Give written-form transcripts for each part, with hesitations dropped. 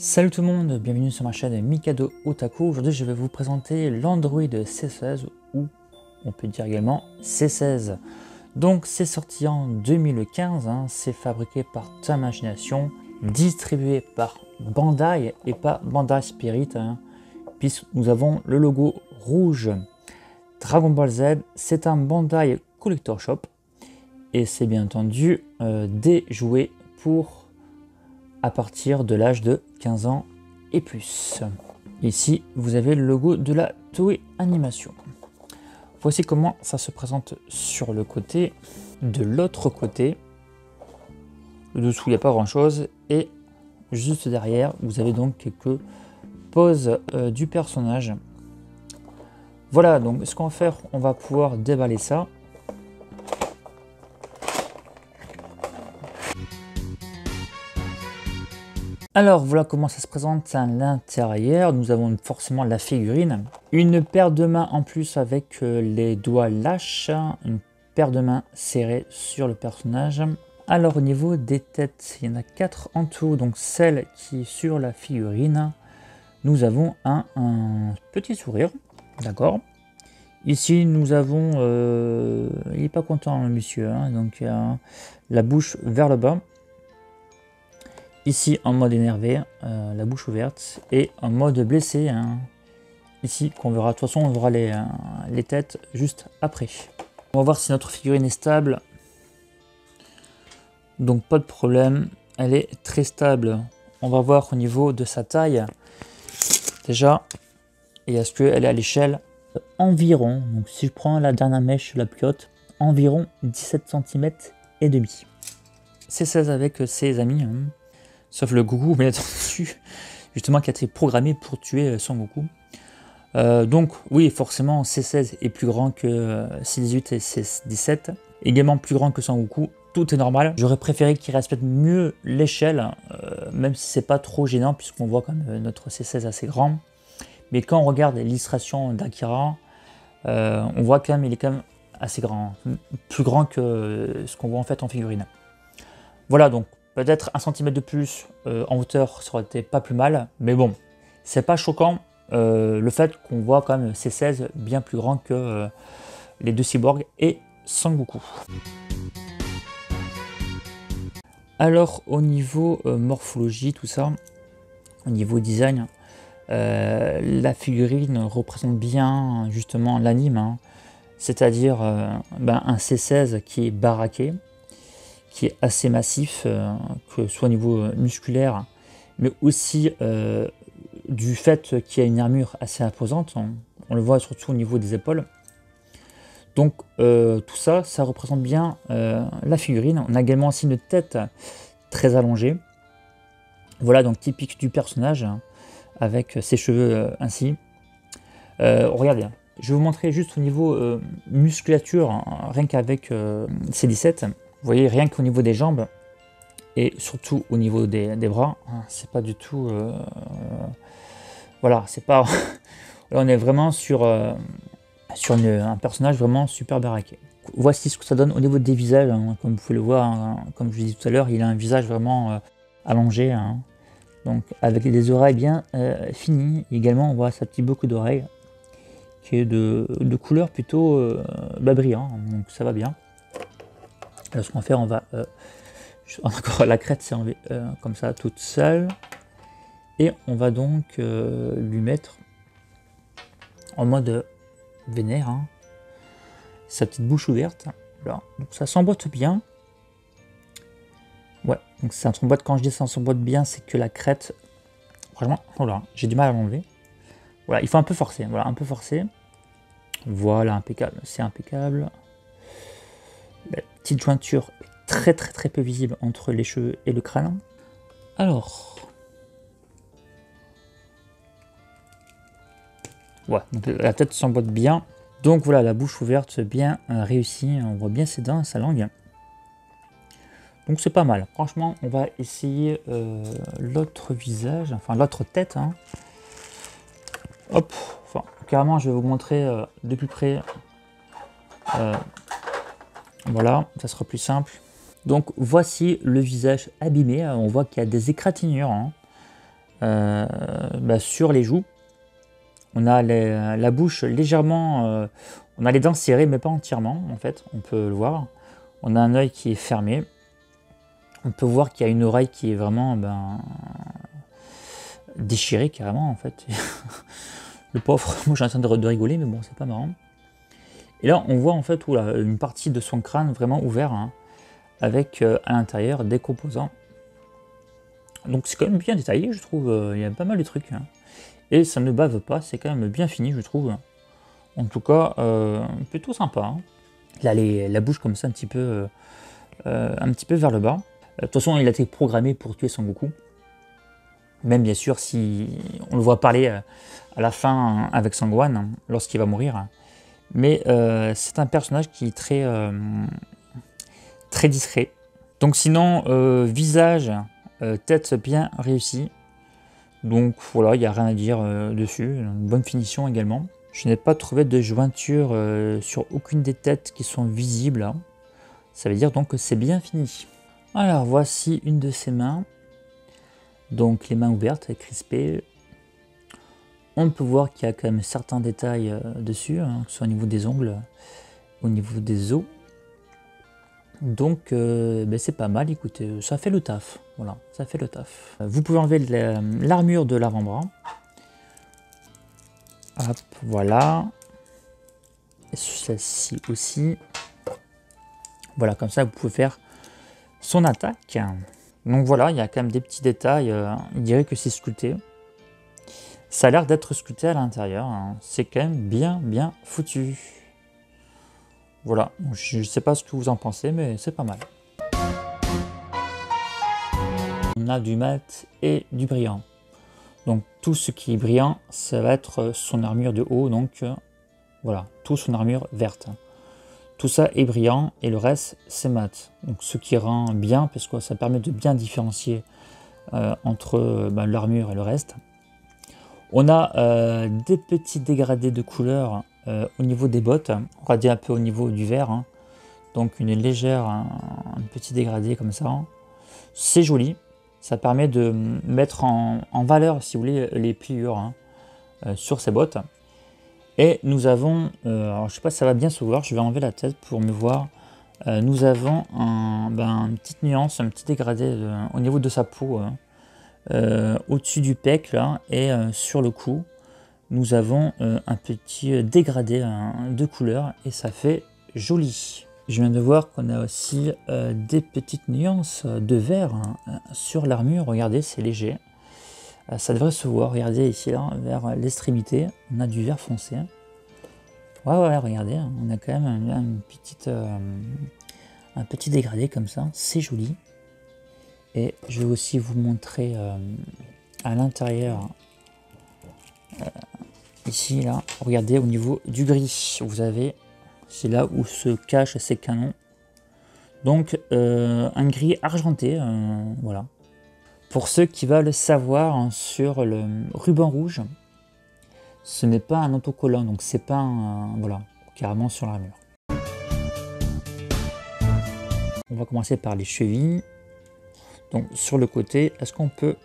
Salut tout le monde, bienvenue sur ma chaîne Mikado Otaku. Aujourd'hui je vais vous présenter l'Android C16 ou on peut dire également C16. Donc c'est sorti en 2015, c'est fabriqué par Imagination, distribué par Bandai et pas Bandai Spirit, puisque nous avons le logo rouge. Dragon Ball Z, c'est un Bandai Collector Shop et c'est bien entendu des jouets pour à partir de l'âge de 15 ans et plus. Ici, vous avez le logo de la Toei Animation. Voici comment ça se présente sur le côté. De l'autre côté, le dessous, il n'y a pas grand chose. Et juste derrière, vous avez donc quelques poses du personnage. Voilà, donc ce qu'on va faire, on va pouvoir déballer ça. Alors voilà comment ça se présente à l'intérieur. Nous avons forcément la figurine, une paire de mains en plus avec les doigts lâches, une paire de mains serrées sur le personnage. Alors au niveau des têtes, il y en a 4 en tout, donc celle qui est sur la figurine, nous avons un petit sourire, d'accord. Ici nous avons, il n'est pas content le monsieur, donc la bouche vers le bas. Ici en mode énervé, la bouche ouverte, et en mode blessé, ici qu'on verra. De toute façon on verra les têtes juste après. On va voir si notre figurine est stable. Donc pas de problème, elle est très stable. On va voir au niveau de sa taille déjà, et est-ce qu'elle est à l'échelle environ, donc si je prends la dernière mèche la plus haute, environ 17 cm et demi. C16 avec ses amis, sauf le Goku, bien entendu, justement qui a été programmé pour tuer Son Goku. Donc oui, forcément C16 est plus grand que C18 et C17, également plus grand que Son Goku, tout est normal. J'aurais préféré qu'il respecte mieux l'échelle, même si c'est pas trop gênant, puisqu'on voit quand même notre C16 assez grand. Mais quand on regarde l'illustration d'Akira, on voit quand même il est quand même assez grand, plus grand que ce qu'on voit en fait en figurine. Voilà, donc peut-être 1 cm de plus en hauteur, ça aurait été pas plus mal, mais bon, c'est pas choquant le fait qu'on voit quand même C16 bien plus grand que les deux cyborgs et Sangoku. Alors au niveau morphologie, tout ça, au niveau design, la figurine représente bien justement l'anime, c'est-à-dire un C16 qui est baraqué, qui est assez massif, que ce soit au niveau musculaire, mais aussi du fait qu'il y a une armure assez imposante, on le voit surtout au niveau des épaules. Donc tout ça, ça représente bien la figurine. On a également aussi une tête très allongée, voilà, donc typique du personnage, avec ses cheveux ainsi. Regardez, je vais vous montrer juste au niveau musculature, rien qu'avec C17. Vous voyez, rien qu'au niveau des jambes et surtout au niveau des bras, c'est pas du tout. Voilà, c'est pas. Là, on est vraiment sur un personnage vraiment super baraqué. Voici ce que ça donne au niveau des visages, comme vous pouvez le voir, comme je vous disais tout à l'heure, il a un visage vraiment allongé, donc avec des oreilles bien finies. Également, on voit sa petite boucle d'oreille qui est de couleur plutôt brillant, donc ça va bien. Alors, ce qu'on va faire, on va encore la crête s'est enlevée comme ça toute seule, et on va donc lui mettre en mode vénère, sa petite bouche ouverte. Voilà. Donc ça s'emboîte bien. Ouais, donc ça s'emboîte. Quand je dis ça s'emboîte bien, c'est que la crête, franchement, voilà, j'ai du mal à l'enlever. Voilà, il faut un peu forcer. Voilà, un peu forcer. Voilà, impeccable. C'est impeccable. La petite jointure est très peu visible entre les cheveux et le crâne. Alors, ouais, donc la tête s'emboîte bien. Donc voilà, la bouche ouverte bien réussie. On voit bien ses dents, sa langue. Donc c'est pas mal. Franchement, on va essayer l'autre visage, enfin l'autre tête. Hop, enfin, carrément, je vais vous montrer de plus près. Voilà, ça sera plus simple. Donc voici le visage abîmé. On voit qu'il y a des égratignures sur les joues. On a la bouche légèrement... on a les dents serrées, mais pas entièrement, en fait. On peut le voir. On a un œil qui est fermé. On peut voir qu'il y a une oreille qui est vraiment déchirée, carrément, en fait. Le pauvre, moi j'ai en train de rigoler, mais bon, c'est pas marrant. Et là, on voit en fait une partie de son crâne vraiment ouvert, hein, avec à l'intérieur des composants. Donc c'est quand même bien détaillé, je trouve. Il y a pas mal de trucs. Hein. Et ça ne bave pas, c'est quand même bien fini, je trouve. En tout cas, plutôt sympa. Hein. Il a la bouche comme ça, un petit peu vers le bas. De toute façon, il a été programmé pour tuer Son Goku. Même bien sûr, si on le voit parler à la fin avec Sangwan, hein, lorsqu'il va mourir. Mais c'est un personnage qui est très discret. Donc sinon, visage, tête bien réussi. Donc voilà, il n'y a rien à dire dessus. Une bonne finition également. Je n'ai pas trouvé de jointure sur aucune des têtes qui sont visibles. Hein. Ça veut dire donc que c'est bien fini. Alors voici une de ses mains. Donc les mains ouvertes et crispées. On peut voir qu'il y a quand même certains détails dessus, hein, que ce soit au niveau des ongles, au niveau des os. Donc c'est pas mal, écoutez, ça fait le taf. Voilà, ça fait le taf. Vous pouvez enlever l'armure de l'avant-bras. Hop, voilà. Et celle-ci aussi. Voilà, comme ça vous pouvez faire son attaque. Donc voilà, il y a quand même des petits détails. Il dirait que c'est sculpté. Ça a l'air d'être sculpté à l'intérieur. Hein. C'est quand même bien foutu. Voilà, je ne sais pas ce que vous en pensez, mais c'est pas mal. On a du mat et du brillant. Donc tout ce qui est brillant, ça va être son armure de haut. Donc voilà, tout son armure verte. Tout ça est brillant et le reste, c'est mat. Donc ce qui rend bien, parce que ça permet de bien différencier entre l'armure et le reste. On a des petits dégradés de couleur au niveau des bottes, on va dire un peu au niveau du vert, hein. Donc une légère, un petit dégradé comme ça. C'est joli, ça permet de mettre en valeur, si vous voulez, les pliures hein, sur ces bottes. Et nous avons, alors je ne sais pas si ça va bien se voir, je vais enlever la tête pour me voir. Nous avons une petite nuance, un petit dégradé au niveau de sa peau. Au-dessus du pec là, et sur le cou nous avons un petit dégradé de couleur et ça fait joli. Je viens de voir qu'on a aussi des petites nuances de vert hein, sur l'armure. Regardez, c'est léger, ça devrait se voir. Regardez ici là vers l'extrémité, on a du vert foncé. Ouais, regardez, on a quand même un petit dégradé comme ça, c'est joli. Et je vais aussi vous montrer à l'intérieur, ici, là, regardez au niveau du gris, vous avez, c'est là où se cachent ces canons. Donc un gris argenté, voilà. Pour ceux qui veulent savoir hein, sur le ruban rouge, ce n'est pas un autocollant, donc c'est pas voilà, carrément sur l'armure. On va commencer par les chevilles. Donc sur le côté, est-ce qu'on peut...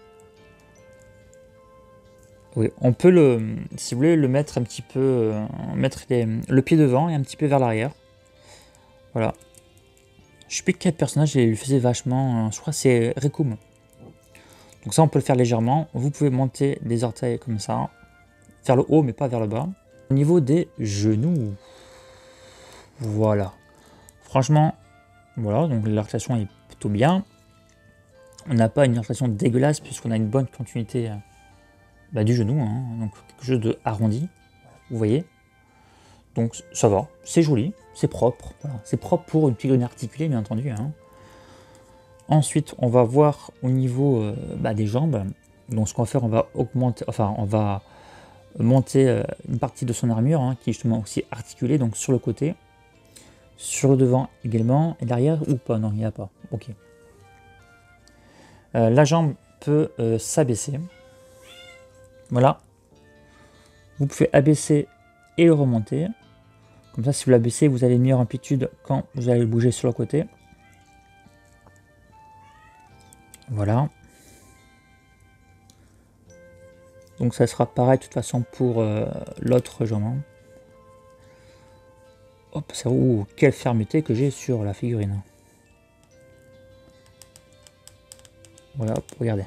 Oui, on peut si vous voulez, le mettre un petit peu, mettre le pied devant et un petit peu vers l'arrière. Voilà. Je sais plus quel personnage il le faisait vachement, je crois que c'est Rekum. Donc ça on peut le faire légèrement. Vous pouvez monter des orteils comme ça, vers le haut mais pas vers le bas. Au niveau des genoux, voilà. Franchement, voilà, donc l'articulation est plutôt bien. On n'a pas une articulation dégueulasse puisqu'on a une bonne continuité du genou, hein, donc quelque chose de arrondi, vous voyez. Donc ça va, c'est joli, c'est propre, voilà. C'est propre pour une figurine articulée bien entendu. Hein. Ensuite, on va voir au niveau des jambes. Donc ce qu'on va faire, on va augmenter, enfin on va monter une partie de son armure hein, qui est justement aussi articulée, donc sur le côté, sur le devant également, et l'arrière ou pas, non il n'y a pas, ok. La jambe peut s'abaisser. Voilà. Vous pouvez abaisser et le remonter. Comme ça, si vous l'abaissez, vous avez une meilleure amplitude quand vous allez le bouger sur le côté. Voilà. Donc ça sera pareil de toute façon pour l'autre jambe. Hein. Hop, ça, quelle fermeté que j'ai sur la figurine. Voilà, hop, regardez.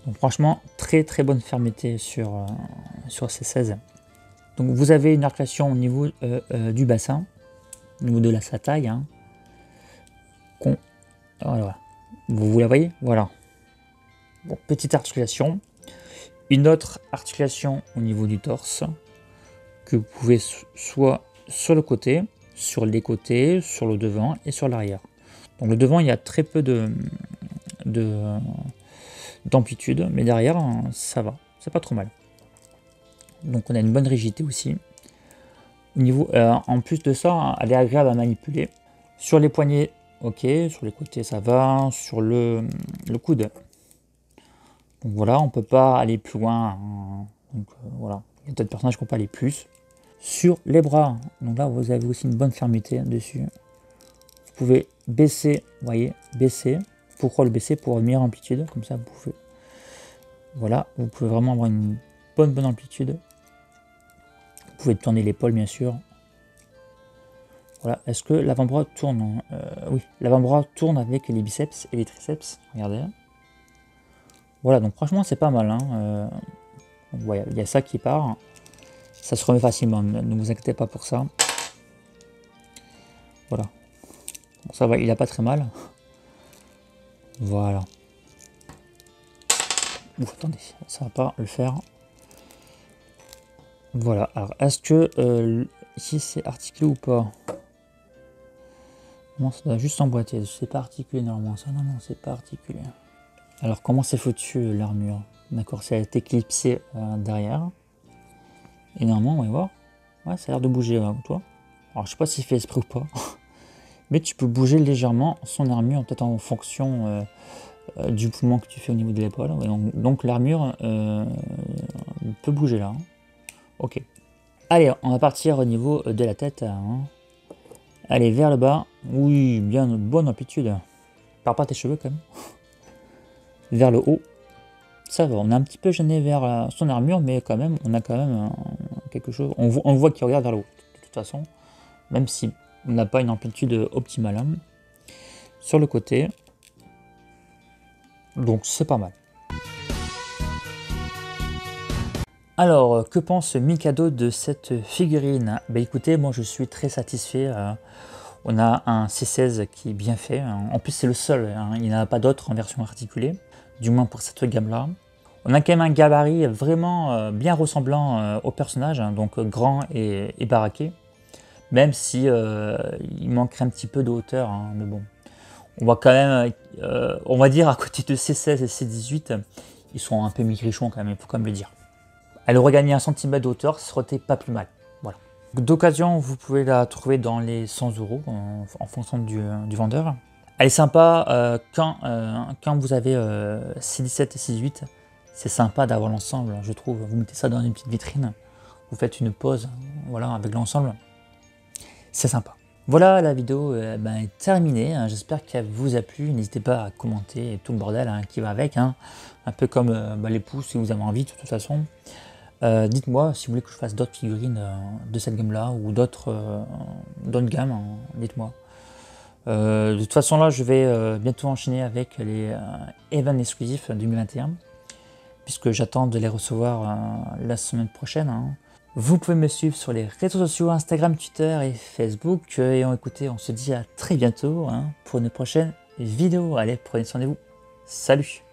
Donc franchement, très bonne fermeté sur ces 16. Donc vous avez une articulation au niveau du bassin, au niveau de sa taille. Hein, voilà. Vous la voyez? Voilà. Bon, petite articulation. Une autre articulation au niveau du torse que vous pouvez soit sur le côté, sur les côtés, sur le devant et sur l'arrière. Donc le devant, il y a très peu d'amplitude, mais derrière, ça va, c'est pas trop mal. Donc on a une bonne rigidité aussi. Au niveau, en plus de ça, elle est agréable à manipuler. Sur les poignets, ok, sur les côtés ça va, sur le coude. Donc voilà, on peut pas aller plus loin. Hein. Donc voilà, il y a d'autres personnages qui ne peuvent pas aller plus. Sur les bras, donc là vous avez aussi une bonne fermeté dessus. Vous pouvez baisser, vous voyez, baisser. Pourquoi le baisser? Pour une meilleure amplitude, comme ça vous pouvez. Voilà, vous pouvez vraiment avoir une bonne amplitude. Vous pouvez tourner l'épaule bien sûr. Voilà, est-ce que l'avant-bras tourne? Oui, l'avant-bras tourne avec les biceps et les triceps, regardez. Voilà, donc franchement c'est pas mal. Hein. Voilà, il y a ça qui part. Ça se remet facilement, ne vous inquiétez pas pour ça. Voilà. Bon, ça va, il a pas très mal. Voilà. Ouh, attendez, ça va pas le faire. Voilà, alors est-ce que ici c'est articulé ou pas? Non, ça doit juste s'emboîter, c'est pas articulé normalement ça, non, c'est pas articulé. Alors comment c'est foutu l'armure? D'accord, ça a été clipsé derrière. Et normalement, on va voir. Ouais, ça a l'air de bouger, toi. Alors je sais pas s'il fait esprit ou pas. Mais tu peux bouger légèrement son armure, peut-être en fonction du mouvement que tu fais au niveau de l'épaule. Ouais, donc l'armure peut bouger là. Hein. Ok. Allez, on va partir au niveau de la tête. Hein. Allez, vers le bas. Oui, bien, bonne amplitude. Pars pas tes cheveux quand même. Vers le haut. Ça va, on est un petit peu gêné vers son armure, mais quand même, on a quand même quelque chose. On voit qu'il regarde vers le haut, de toute façon. Même si on n'a pas une amplitude optimale. Hein. Sur le côté. Donc c'est pas mal. Alors, que pense Mikado de cette figurine? Bah écoutez, moi je suis très satisfait. On a un C16 qui est bien fait. En plus, c'est le seul. Hein. Il n'y en a pas d'autres en version articulée. Du moins pour cette gamme-là. On a quand même un gabarit vraiment bien ressemblant au personnage. Hein, donc grand et baraqué. Même si il manquerait un petit peu de hauteur. Hein, mais bon. On va quand même, on va dire à côté de C16 et C18, ils sont un peu migrichons quand même, il faut quand même le dire. Elle aurait gagné 1 cm de hauteur, ce serait pas plus mal. Voilà. D'occasion, vous pouvez la trouver dans les 100 € en fonction du vendeur. Elle est sympa quand vous avez C17 et C18. C'est sympa d'avoir l'ensemble, je trouve. Vous mettez ça dans une petite vitrine, vous faites une pause, voilà, avec l'ensemble. C'est sympa. Voilà, la vidéo est terminée. Hein. J'espère qu'elle vous a plu. N'hésitez pas à commenter tout le bordel qui va avec. Hein. Un peu comme les pouces si vous avez envie de toute façon. Dites-moi si vous voulez que je fasse d'autres figurines de cette gamme-là ou d'autres gammes. Hein. Dites-moi. De toute façon, là, je vais bientôt enchaîner avec les events exclusifs 2021. Puisque j'attends de les recevoir la semaine prochaine. Hein. Vous pouvez me suivre sur les réseaux sociaux, Instagram, Twitter et Facebook. Et écoutez, on se dit à très bientôt hein, pour une prochaine vidéo. Allez, prenez soin de vous. Salut!